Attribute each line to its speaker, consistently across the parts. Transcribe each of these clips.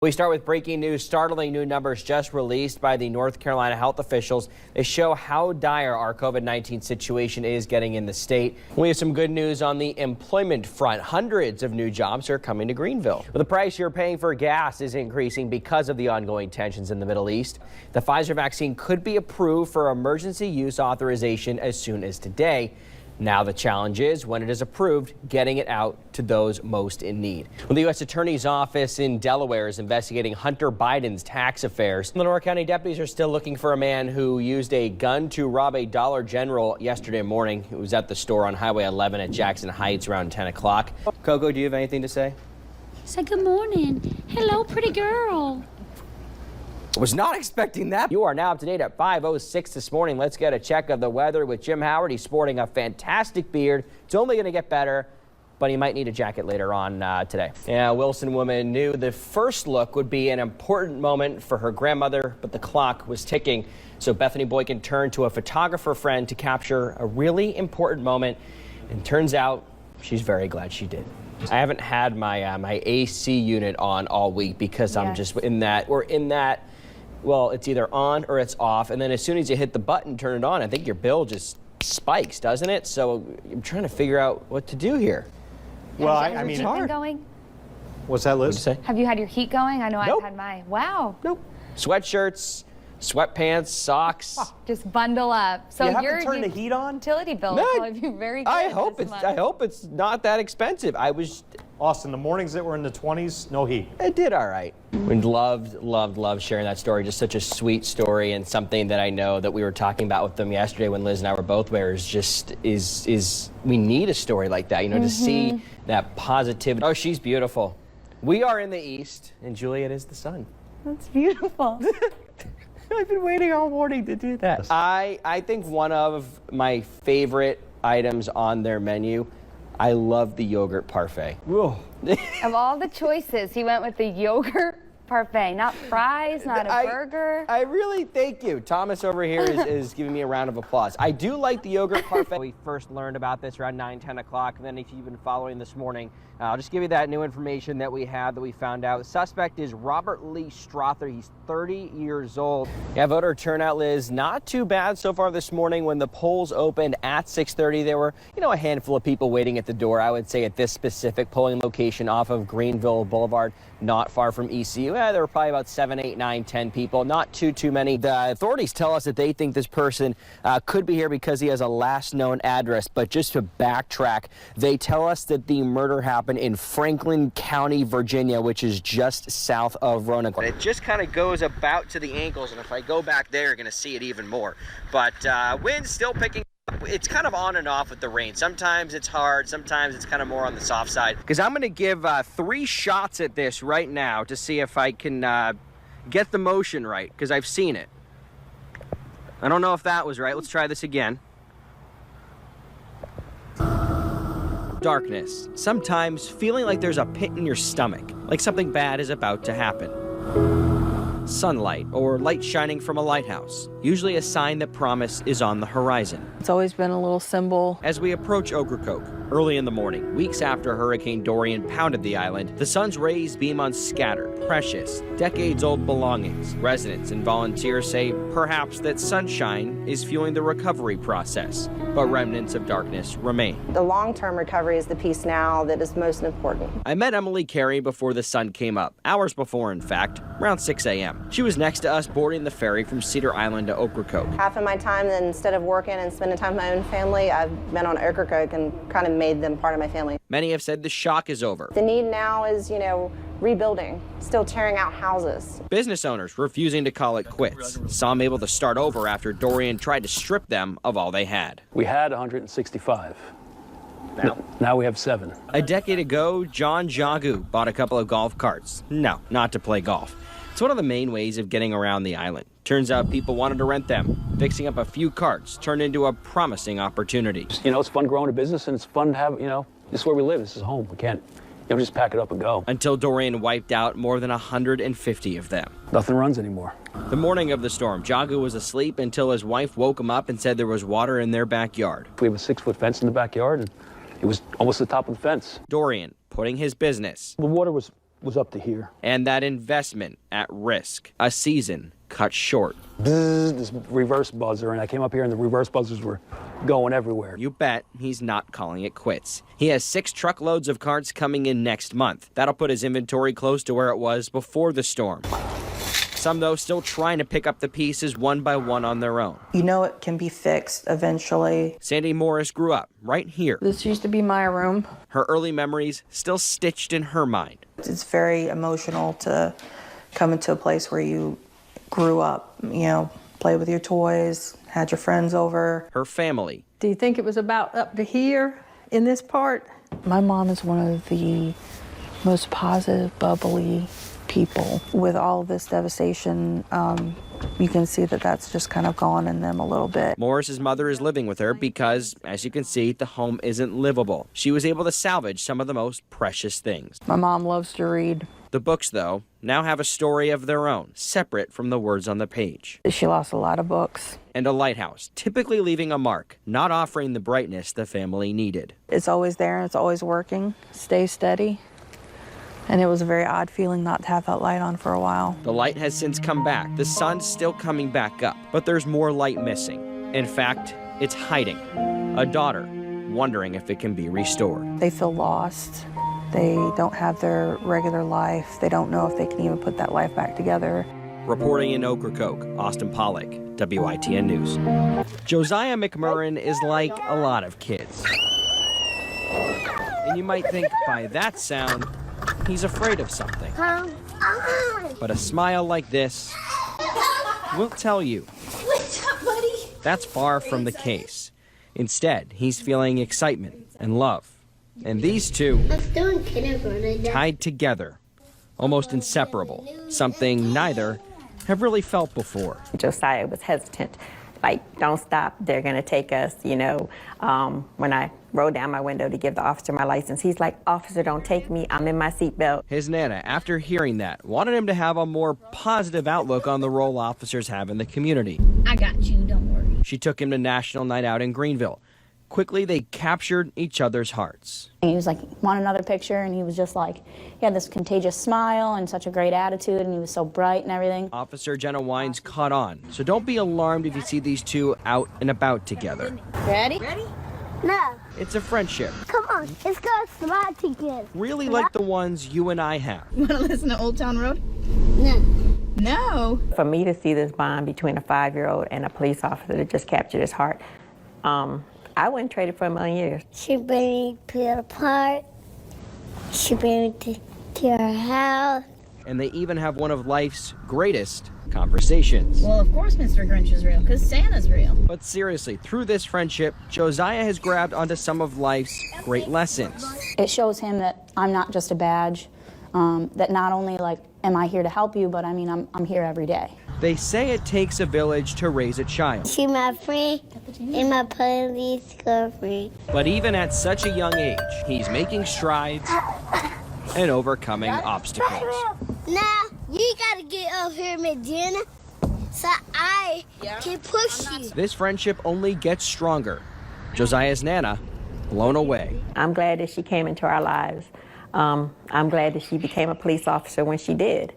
Speaker 1: We start with breaking news. Startling new numbers just released by the North Carolina health officials. They show how dire our COVID-19 situation is getting in the state. We have some good news on the employment front. Hundreds of new jobs are coming to Greenville. The price you're paying for gas is increasing because of the ongoing tensions in the Middle East. The Pfizer vaccine could be approved for emergency use authorization as soon as today. Now the challenge is, when it is approved, getting it out to those most in need. Well, the U.S. Attorney's Office in Delaware is investigating Hunter Biden's tax affairs. Lenore County deputies are still looking for a man who used a gun to rob a Dollar General yesterday morning. It was at the store on Highway 11 at Jackson Heights around 10 o'clock. Coco, do you have anything to say?
Speaker 2: Say good morning. Hello, pretty girl.
Speaker 1: Was not expecting that. You are now up to date at 5:06 this morning. Let's get a check of the weather with Jim Howard. He's sporting a fantastic beard. It's only going to get better, but he might need a jacket later on today. Yeah, Wilson woman knew the first look would be an important moment for her grandmother, but the clock was ticking. So Bethany Boykin turned to a photographer friend to capture a really important moment, and turns out she's very glad she did. I haven't had my my AC unit on all week because I'm just in that. Well, it's either on or it's off, and then as soon as you hit the button, turn it on, I think your bill just spikes, doesn't it? So I'm trying to figure out what to do here.
Speaker 3: Well, I mean,
Speaker 2: it's hard. Going?
Speaker 3: What's that, Liz?
Speaker 1: What'd you say?
Speaker 2: Have you had your heat going? I know
Speaker 1: Nope.
Speaker 2: I've had my. Wow.
Speaker 1: Nope. Sweatshirts, sweatpants, socks.
Speaker 2: Just bundle up. So
Speaker 3: You haven't turned the heat on?
Speaker 2: Utility bill
Speaker 1: No,
Speaker 2: will probably be very good.
Speaker 1: I hope
Speaker 2: this
Speaker 1: it's.
Speaker 2: month.
Speaker 1: I hope it's not that expensive.
Speaker 3: Austin, the mornings that were in the 20s, no heat.
Speaker 1: I did all right. We loved sharing that story. Just such a sweet story, and something that I know that we were talking about with them yesterday when Liz and I were both there is we need a story like that, you know, to see that positivity. Oh, she's beautiful. We are in the east, and Juliet is the sun.
Speaker 2: That's beautiful.
Speaker 1: I've been waiting all morning to do that. I think one of my favorite items on their menu, I love the yogurt parfait. Whoa.
Speaker 2: Of all the choices, he went with the yogurt parfait, not fries, not a burger.
Speaker 1: I really thank you. Thomas over here is giving me a round of applause. I do like the yogurt parfait. We first learned about this around 10 o'clock. And then if you've been following this morning, I'll just give you that new information that we found out. The suspect is Robert Lee Strother. He's 30 years old. Yeah, voter turnout, Liz, not too bad so far this morning. When the polls opened at 6:30, there were, a handful of people waiting at the door, I would say, at this specific polling location off of Greenville Boulevard, not far from ECU. There were probably about 7, 8, 9, 10 people, not too many. The authorities tell us that they think this person could be here because he has a last known address. But just to backtrack, they tell us that the murder happened in Franklin County, Virginia, which is just south of Roanoke. It just kind of goes about to the ankles, and if I go back there, you're going to see it even more. But wind's still picking up. It's kind of on and off with the rain. Sometimes it's hard, sometimes it's kind of more on the soft side. Because I'm going to give 3 shots at this right now to see if I can get the motion right, because I've seen it. I don't know if that was right. Let's try this again. Darkness. Sometimes feeling like there's a pit in your stomach, like something bad is about to happen. Sunlight or light shining from a lighthouse, usually a sign that promise is on the horizon.
Speaker 4: It's always been a little symbol.
Speaker 1: As we approach Ocracoke, early in the morning, weeks after Hurricane Dorian pounded the island, the sun's rays beam on scattered, precious, decades-old belongings. Residents and volunteers say perhaps that sunshine is fueling the recovery process, but remnants of darkness remain.
Speaker 5: The long-term recovery is the piece now that is most important.
Speaker 1: I met Emily Carey before the sun came up, hours before, in fact, around 6 a.m. She was next to us boarding the ferry from Cedar Island to Ocracoke.
Speaker 5: Half of my time, then, instead of working and spending time with my own family, I've been on Ocracoke and kind of made them part of my family.
Speaker 1: Many have said the shock is over.
Speaker 5: The need now is, rebuilding, still tearing out houses.
Speaker 1: Business owners refusing to call it quits. Some able to start over after Dorian tried to strip them of all they had.
Speaker 6: We had 165. Now we have 7.
Speaker 1: A decade ago, John Jagu bought a couple of golf carts. No, not to play golf. It's one of the main ways of getting around the island. Turns out people wanted to rent them. Fixing up a few carts turned into a promising opportunity.
Speaker 6: It's fun growing a business, and it's fun to have, this is where we live. This is home. We can't, just pack it up and go.
Speaker 1: Until Dorian wiped out more than 150 of them.
Speaker 6: Nothing runs anymore.
Speaker 1: The morning of the storm, Jagu was asleep until his wife woke him up and said there was water in their backyard.
Speaker 6: We have a 6-foot fence in the backyard, and it was almost the top of the fence.
Speaker 1: Dorian putting his business
Speaker 6: The water was was up to here.
Speaker 1: And that investment at risk. A season cut short.
Speaker 6: Bzzz, this reverse buzzer, and I came up here and the reverse buzzers were going everywhere.
Speaker 1: You bet he's not calling it quits. He has 6 truckloads of carts coming in next month. That'll put his inventory close to where it was before the storm. Some, though, still trying to pick up the pieces one by one on their own.
Speaker 7: You know it can be fixed eventually.
Speaker 1: Sandy Morris grew up right here.
Speaker 4: This used to be my room.
Speaker 1: Her early memories still stitched in her mind.
Speaker 7: It's very emotional to come into a place where you grew up, you know, play with your toys, had your friends over.
Speaker 1: Her family.
Speaker 8: Do you think it was about up to here in this part?
Speaker 4: My mom is one of the most positive, bubbly people.
Speaker 7: With all of this devastation, you can see that that's just kind of gone in them a little bit.
Speaker 1: Morris's mother is living with her because, as you can see, the home isn't livable. She was able to salvage some of the most precious things.
Speaker 4: My mom loves to read.
Speaker 1: The books, though, now have a story of their own, separate from the words on the page.
Speaker 4: She lost a lot of books.
Speaker 1: And a lighthouse, typically leaving a mark, not offering the brightness the family needed.
Speaker 7: It's always there and it's always working.
Speaker 4: Stay steady.
Speaker 7: And it was a very odd feeling not to have that light on for a while.
Speaker 1: The light has since come back. The sun's still coming back up, but there's more light missing. In fact, it's hiding. A daughter, wondering if it can be restored.
Speaker 7: They feel lost. They don't have their regular life. They don't know if they can even put that life back together.
Speaker 1: Reporting in Ocracoke, Austin Pollack, WITN News. Josiah McMurrin is like a lot of kids. And you might think by that sound, he's afraid of something. But a smile like this will tell you that's far from the case. Instead, he's feeling excitement and love. And these two, tied together, almost inseparable, something neither have really felt before.
Speaker 9: Josiah was hesitant, like, don't stop, they're gonna take us, you know. When I rolled down my window to give the officer my license, he's like, officer, don't take me, I'm in my seatbelt.
Speaker 1: His Nana, after hearing that, wanted him to have a more positive outlook on the role officers have in the community.
Speaker 10: I got you, don't worry.
Speaker 1: She took him to National Night Out in Greenville. Quickly, they captured each other's hearts.
Speaker 10: He was like, want another picture? And he was just like, he had this contagious smile and such a great attitude, and he was so bright and everything.
Speaker 1: Officer Jenna Wines caught on, so don't be alarmed if you see these two out and about together.
Speaker 10: Ready?
Speaker 11: No.
Speaker 1: It's a friendship.
Speaker 11: Come on, let's go slide together.
Speaker 1: Really like the ones you and I have.
Speaker 10: You want to listen to Old Town Road?
Speaker 11: No.
Speaker 10: No.
Speaker 9: For me to see this bond between a 5-year-old and a police officer that just captured his heart, I wouldn't trade it for a million years.
Speaker 11: She bring me to the park. She bring me to her house.
Speaker 1: And they even have one of life's greatest conversations.
Speaker 10: Well, of course Mr. Grinch is real, because Santa's real.
Speaker 1: But seriously, through this friendship, Josiah has grabbed onto some of life's great lessons.
Speaker 10: It shows him that I'm not just a badge, that not only, like, am I here to help you, but I mean, I'm here every day.
Speaker 1: They say it takes a village to raise a child.
Speaker 11: She my friend and my police girlfriend.
Speaker 1: But even at such a young age, he's making strides and overcoming obstacles.
Speaker 11: Now, you gotta get up here, Medina, so I can push you.
Speaker 1: This friendship only gets stronger. Josiah's Nana, blown away.
Speaker 9: I'm glad that she came into our lives. I'm glad that she became a police officer when she did.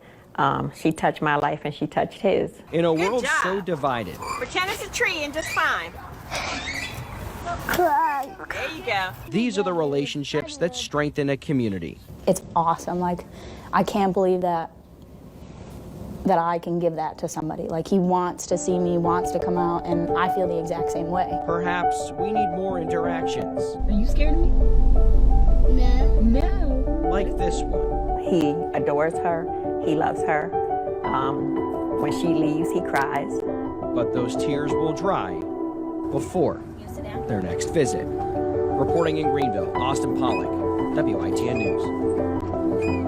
Speaker 9: She touched my life and she touched his.
Speaker 1: In a world so divided,
Speaker 12: Pretend it's a tree and just fine. There you go.
Speaker 1: these are the relationships that strengthen a community.
Speaker 10: It's awesome. Like, I can't believe that I can give that to somebody. Like, he wants to see me, wants to come out, and I feel the exact same way.
Speaker 1: Perhaps we need more interactions.
Speaker 10: Are you scared of me?
Speaker 11: No.
Speaker 10: No.
Speaker 1: Like this one.
Speaker 9: He adores her. He loves her. When she leaves, he cries.
Speaker 1: But those tears will dry before their next visit. Reporting in Greenville, Austin Pollack, WITN News.